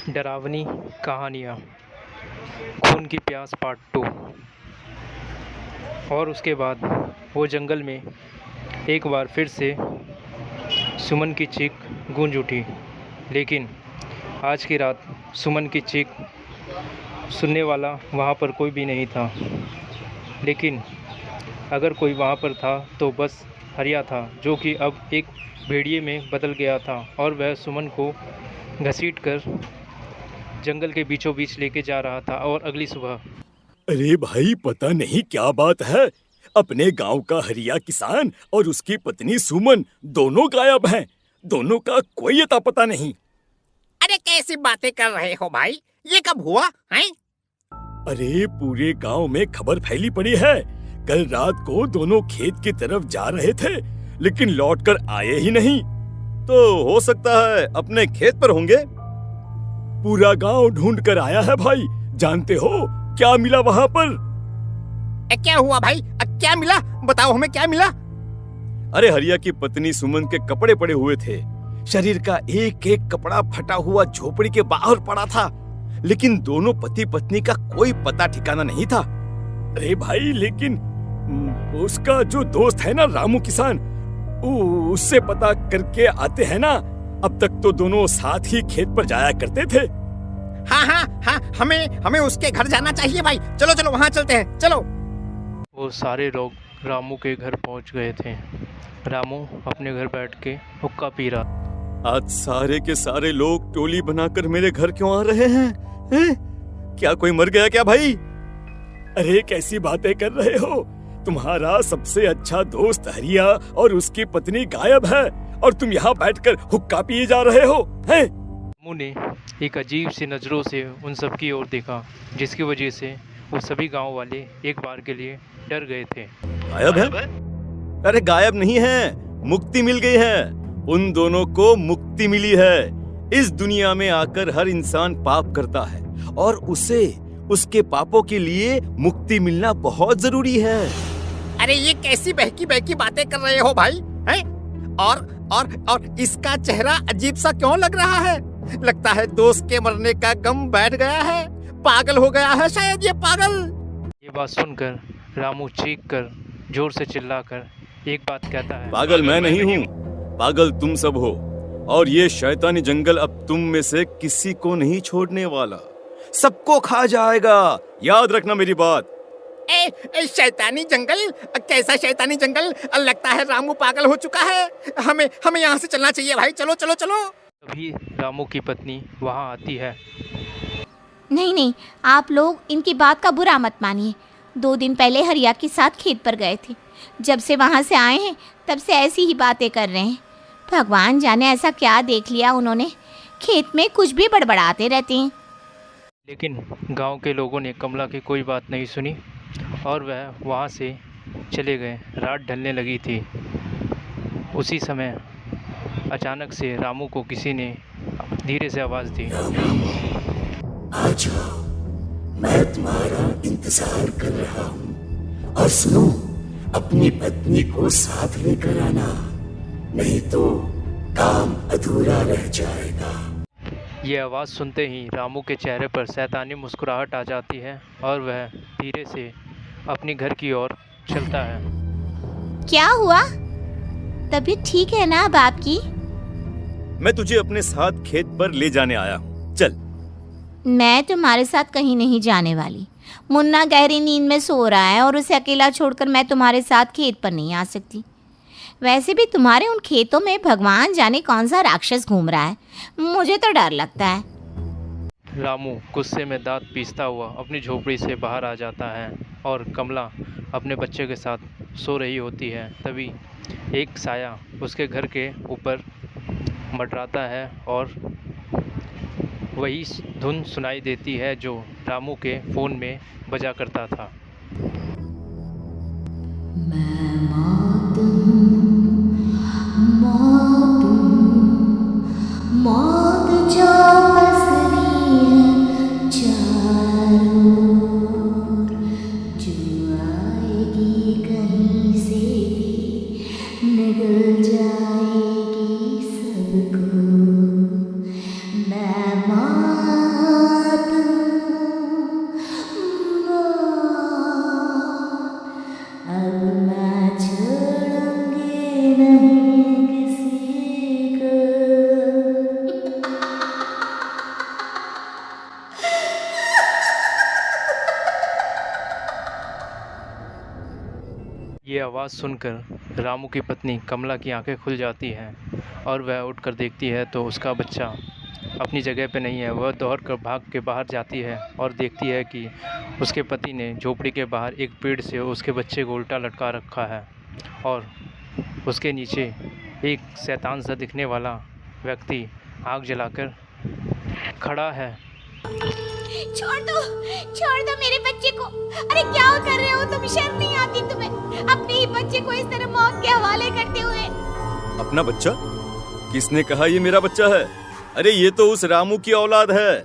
डरावनी कहानियाँ खून की प्यास पार्ट 2। और उसके बाद वो जंगल में एक बार फिर से सुमन की चीख गूंज उठी। लेकिन आज की रात सुमन की चीख सुनने वाला वहाँ पर कोई भी नहीं था। लेकिन अगर कोई वहाँ पर था तो बस हरिया था, जो कि अब एक भेड़िए में बदल गया था और वह सुमन को घसीटकर जंगल के बीचों बीच लेके जा रहा था। और अगली सुबह अरे भाई, पता नहीं क्या बात है। अपने गांव का हरिया किसान और उसकी पत्नी सुमन दोनों गायब हैं। दोनों का कोई अता पता नहीं। अरे कैसी बातें कर रहे हो भाई, ये कब हुआ है? अरे पूरे गांव में खबर फैली पड़ी है। कल रात को दोनों खेत की तरफ जा रहे थे, लेकिन लौटकर आए ही नहीं। तो हो सकता है अपने खेत पर होंगे। पूरा गांव ढूंढ कर आया है भाई। जानते हो क्या मिला वहाँ पर? क्या हुआ भाई? क्या मिला? बताओ हमें क्या मिला? अरे हरिया की पत्नी सुमन के कपड़े पड़े हुए थे। शरीर का एक एक कपड़ा फटा हुआ झोपड़ी के बाहर पड़ा था, लेकिन दोनों पति पत्नी का कोई पता ठिकाना नहीं था। अरे भाई, लेकिन उसका जो दोस्त है ना, रामू किसान, उससे पता करके आते हैं ना। अब तक तो दोनों साथ ही खेत पर जाया करते थे। हाँ, हमें उसके घर जाना चाहिए भाई। चलो चलो वहाँ चलते हैं, चलो। वो सारे लोग रामू के घर पहुंच गए थे। रामू अपने घर बैठ के हुक्का पी रहा। आज सारे के सारे लोग टोली बनाकर मेरे घर क्यों आ रहे हैं? क्या कोई मर गया क्या भाई? अरे कैसी बातें कर रहे हो? तुम्हारा सबसे अच्छा दोस्त हरिया और उसकी पत्नी गायब है और तुम यहाँ बैठकर हुक्का पिए जा रहे हो हैं? रामू ने एक अजीब सी नज़रों से उन सब की ओर देखा, जिसकी वजह से वो सभी गांव वाले एक बार के लिए डर गए थे। गायब है? अरे गायब नहीं है, मुक्ति मिल गई है। उन दोनों को मुक्ति मिली है। इस दुनिया में आकर हर इंसान पाप करता है और उसे उसके पापों के लिए मुक्ति मिलना बहुत जरूरी है। अरे ये कैसी बहकी बहकी बातें कर रहे हो भाई हैं? और इसका चेहरा अजीब सा क्यों लग रहा है? लगता है दोस्त के मरने का गम बैठ गया है। पागल हो गया है शायद ये पागल। ये बात सुनकर रामू चीख कर जोर से चिल्लाकर एक बात कहता है। पागल मैं नहीं हूँ, पागल तुम सब हो। और ये शैतानी जंगल अब तुम में से किसी को नहीं छोड़ने वाला, सबको खा जाएगा। याद रखना मेरी बात। शैतानी जंगल? कैसा शैतानी जंगल? लगता है रामू पागल हो चुका है। हमें यहाँ से चलना चाहिए भाई। चलो चलो चलो। तभी रामू की पत्नी वहाँ आती है। नहीं, आप लोग इनकी बात का बुरा मत मानिए। 2 दिन पहले हरिया के साथ खेत पर गए थे। जब से वहाँ से आए हैं तब से ऐसी ही बातें कर रहे हैं। भगवान जाने ऐसा क्या देख लिया उन्होंने, खेत में कुछ भी बड़बड़ाते रहते हैं। लेकिन गांव के लोगों ने कमला की कोई बात नहीं सुनी और वह वहाँ से चले गए। रात ढलने लगी थी। उसी समय अचानक से रामू को किसी ने धीरे से आवाज़ दी। आ जाओ, मैं तुम्हारा इंतजार कर रहा हूँ। और सुनो, अपनी पत्नी को साथ लेकर आना, नहीं तो काम अधूरा रह जाएगा। ये आवाज़ सुनते ही रामू के चेहरे पर शैतानी मुस्कुराहट आ जाती है और वह धीरे से अपने घर की ओर चलता है। क्या हुआ? तबीयत ठीक है ना अब आपकी? मैं तुझे अपने साथ खेत पर ले जाने आया हूँ, चल। मैं तुम्हारे साथ कहीं नहीं जाने वाली। मुन्ना गहरी नींद में सो रहा है और उसे अकेला छोड़कर मैं तुम्हारे साथ खेत पर नहीं आ सकती। वैसे भी तुम्हारे उन खेतों में भगवान जाने कौन सा राक्षस घूम रहा है, मुझे तो डर लगता है। रामू गुस्से में दांत पीसता हुआ अपनी झोपड़ी से बाहर आ जाता है और कमला अपने बच्चे के साथ सो रही होती है। तभी एक साया उसके घर के ऊपर मंडराता है और वही धुन सुनाई देती है जो रामू के फ़ोन में बजा करता था। जाएगी सबको, मैं आवाज़ सुनकर रामू की पत्नी कमला की आंखें खुल जाती हैं और वह उठकर देखती है तो उसका बच्चा अपनी जगह पे नहीं है। वह दौड़कर भाग के बाहर जाती है और देखती है कि उसके पति ने झोपड़ी के बाहर एक पेड़ से उसके बच्चे को उल्टा लटका रखा है और उसके नीचे एक शैतान सा दिखने वाला व्यक्ति आग जलाकर खड़ा है। छोड़ दो मेरे बच्चे को। अरे क्या कर रहे हो तुम? शर्म नहीं आती तुम्हें अपने ही बच्चे को इस तरह मौत के हवाले करते हुए? अपना बच्चा? किसने कहा ये मेरा बच्चा है? अरे ये तो उस रामू की औलाद है,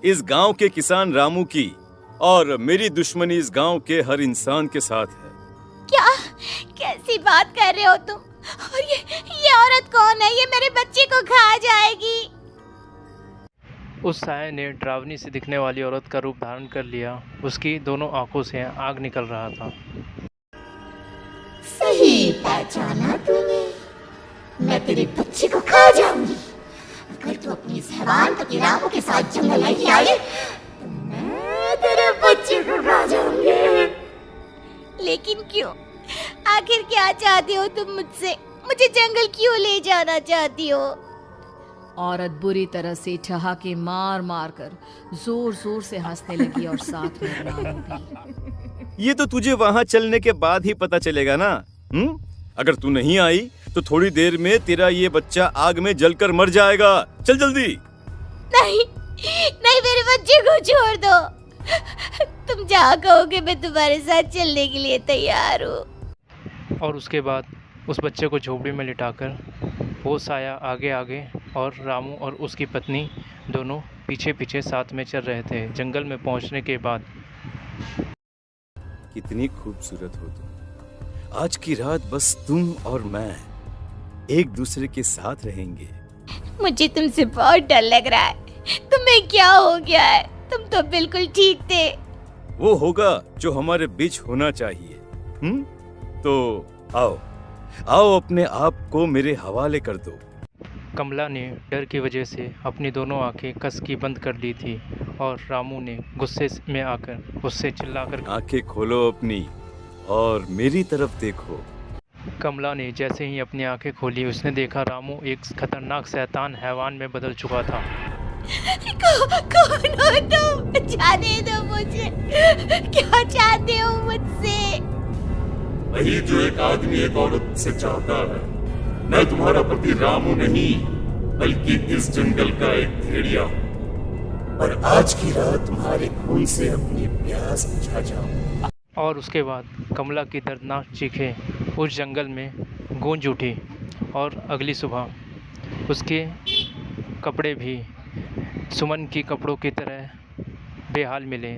इस गांव के किसान रामू की, और मेरी दुश्मनी इस गांव के हर इंसान के साथ है। क्या कैसी बात कर रहे हो तुम? और ये औरत कौन है? ये मेरे बच्चे को खा जाएगी। उस साये ने डरावनी से दिखने वाली औरत का रूप धारण कर लिया। उसकी दोनों आंखों से आग निकल रहा था। सही पहचाना तूने, मैं तेरे बच्चे को खा जाऊंगी। अगर तू अपनी इस हैवान पति रामू के साथ जंगल नहीं आई तो मैं तेरे बच्चे को खा जाऊंगी। लेकिन क्यों? आखिर क्या चाहती हो तुम मुझसे? मुझे जंगल क्यों ले जाना चाहती हो? औरत बुरी तरह से ठहाके मार मार कर जोर जोर से हंसने लगी और साथ में रामू भी। ये तो तुझे वहाँ चलने के बाद ही पता चलेगा ना। अगर तू नहीं आई तो थोड़ी देर में तेरा ये बच्चा आग में जलकर मर जाएगा। चल जल्दी। नहीं मेरे बच्चे को छोड़ दो। तुम जहाँ कहोगे मैं तुम्हारे साथ चलने के लिए तैयार हूँ। और उसके बाद उस बच्चे को झोपड़ी में लिटाकर वो साया आगे आगे और रामू और उसकी पत्नी दोनों पीछे पीछे साथ में चल रहे थे। जंगल में पहुंचने के बाद कितनी खूबसूरत हो तुम। आज की रात बस तुम और मैं एक दूसरे के साथ रहेंगे। मुझे तुमसे बहुत डर लग रहा है। तुम्हें क्या हो गया है? तुम तो बिल्कुल ठीक थे। वो होगा जो हमारे बीच होना चाहिए। तो आओ अपने आप को मेरे हवाले कर दो। कमला ने डर की वजह से अपनी दोनों आंखें कस की बंद कर ली थी और रामू ने गुस्से में आकर उससे चिल्लाकर आंखें खोलो अपनी और मेरी तरफ देखो। कमला ने जैसे ही अपनी आंखें खोली उसने देखा रामू एक खतरनाक शैतान हैवान में बदल चुका था। कौन हो तुम? जाने दो मुझे। क्या चाहते हो मुझसे? वही जो एक आदमी एक औरत से चाहता है। मैं तुम्हारा पति रामू नहीं बल्कि इस जंगल का एक भेड़िया हूँ, और आज की रात तुम्हारे खून से अपनी प्यास बुझा जाऊं। और उसके बाद कमला की दर्दनाक चीखें उस जंगल में गूंज उठी और अगली सुबह उसके कपड़े भी सुमन की कपड़ों की तरह बेहाल मिले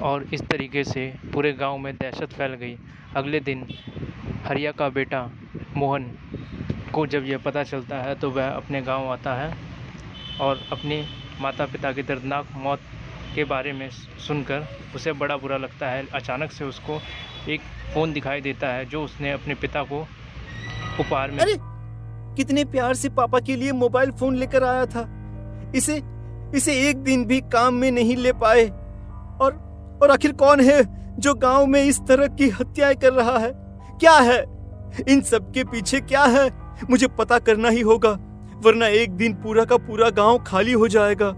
और इस तरीके से पूरे गांव में दहशत फैल गई। अगले दिन हरिया का बेटा मोहन को जब यह पता चलता है तो वह अपने गांव आता है और अपने माता पिता की दर्दनाक मौत के बारे में सुनकर उसे बड़ा बुरा लगता है। अचानक से उसको एक फ़ोन दिखाई देता है जो उसने अपने पिता को उपहार में। अरे कितने प्यार से पापा के लिए मोबाइल फोन लेकर आया था। इसे एक दिन भी काम में नहीं ले पाए। और आखिर कौन है जो गांव में इस तरह की हत्याएं कर रहा है? क्या है इन सब के पीछे? क्या है? मुझे पता करना ही होगा, वरना एक दिन पूरा का पूरा गांव खाली हो जाएगा।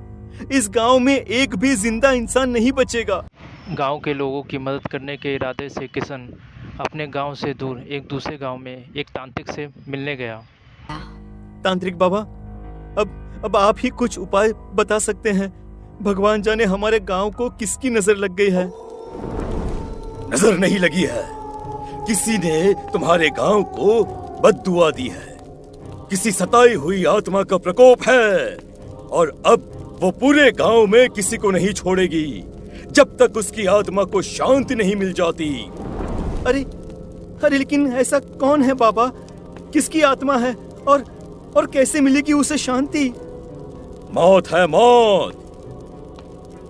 इस गांव में एक भी जिंदा इंसान नहीं बचेगा। गांव के लोगों की मदद करने के इरादे से किशन अपने गांव से दूर एक दूसरे गांव में एक तांत्रिक से मिलने गया। तांत्रिक बाबा, अब आप ही कुछ उपाय बता सकते हैं। भगवान जाने हमारे गांव को किसकी नजर लग गई है। नजर नहीं लगी है, किसी ने तुम्हारे गांव को बद्दुआ दी है। किसी सताई हुई आत्मा का प्रकोप है और अब वो पूरे गांव में किसी को नहीं छोड़ेगी जब तक उसकी आत्मा को शांति नहीं मिल जाती। अरे लेकिन ऐसा कौन है बाबा? किसकी आत्मा है और कैसे मिलेगी उसे शांति? मौत है, मौत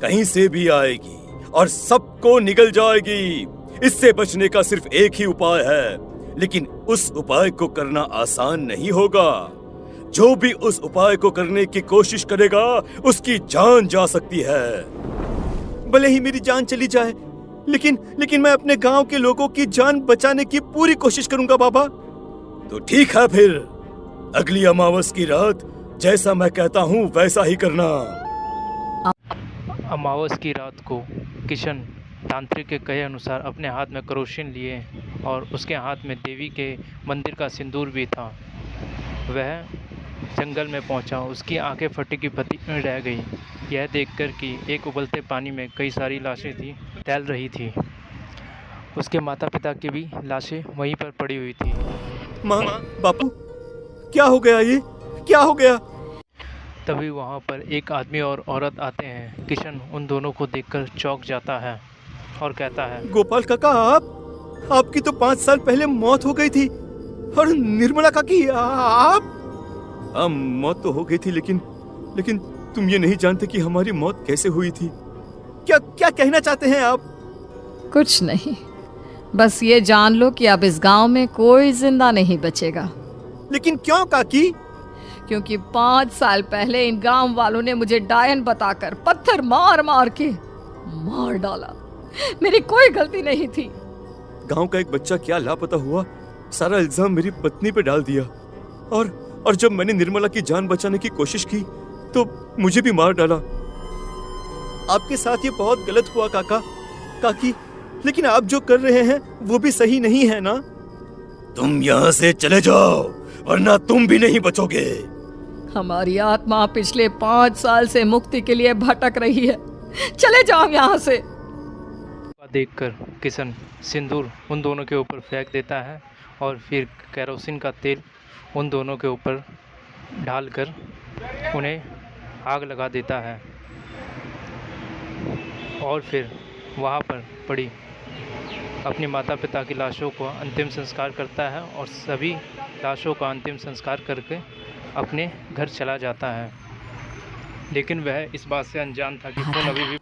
कहीं से भी आएगी और सबको निगल जाएगी। इससे बचने का सिर्फ एक ही उपाय है, लेकिन उस उपाय को करना आसान नहीं होगा। जो भी उस उपाय को करने की कोशिश करेगा उसकी जान जा सकती है। भले ही मेरी जान चली जाए, लेकिन मैं अपने गांव के लोगों की जान बचाने की पूरी कोशिश करूंगा बाबा। तो ठीक है फिर, अगली अमावस की रात जैसा मैं कहता हूँ वैसा ही करना। अमावस की रात को किशन तांत्रिक के कहे अनुसार अपने हाथ में करोशिन लिए और उसके हाथ में देवी के मंदिर का सिंदूर भी था। वह जंगल में पहुंचा। उसकी आंखें फटी की फटी रह गई, यह देखकर कि एक उबलते पानी में कई सारी लाशें थी तैर रही थी। उसके माता पिता की भी लाशें वहीं पर पड़ी हुई थी। माँ, बापू, क्या हो गया? ये क्या हो गया? तभी वहाँ पर एक आदमी और औरत आते हैं। किशन उन दोनों को देखकर चौंक जाता है और कहता है, गोपाल काका, आपकी तो 5 साल पहले मौत हो गई थी। और निर्मला काकी, आप? मौत तो हो गई थी, लेकिन तुम ये नहीं जानते कि हमारी मौत कैसे हुई थी। क्या कहना चाहते हैं आप? कुछ नहीं, बस ये जान लो कि अब इस गांव में कोई जिंदा नहीं बचेगा। लेकिन क्यों काकी? क्योंकि 5 साल पहले इन गांव वालों ने मुझे डायन बताकर पत्थर मार मार के मार डाला। मेरी कोई गलती नहीं थी। गांव का एक बच्चा क्या लापता हुआ, सारा इल्जाम मेरी पत्नी पे डाल दिया। और जब मैंने निर्मला की जान बचाने की कोशिश की तो मुझे भी मार डाला। आपके साथ ये बहुत गलत हुआ काकी, लेकिन आप जो कर रहे हैं वो भी सही नहीं है ना? तुम यहाँ से चले जाओ वरना तुम भी नहीं बचोगे। हमारी आत्मा पिछले 5 साल से मुक्ति के लिए भटक रही है। चले जाओ यहाँ से। देखकर किशन सिंदूर उन दोनों के ऊपर फेंक देता है और फिर केरोसिन का तेल उन दोनों के ऊपर डालकर उन्हें आग लगा देता है और फिर वहाँ पर पड़ी अपनी माता पिता की लाशों को अंतिम संस्कार करता है और सभी लाशों का अंतिम संस्कार करके अपने घर चला जाता है। लेकिन वह इस बात से अनजान था कि खून अभी भी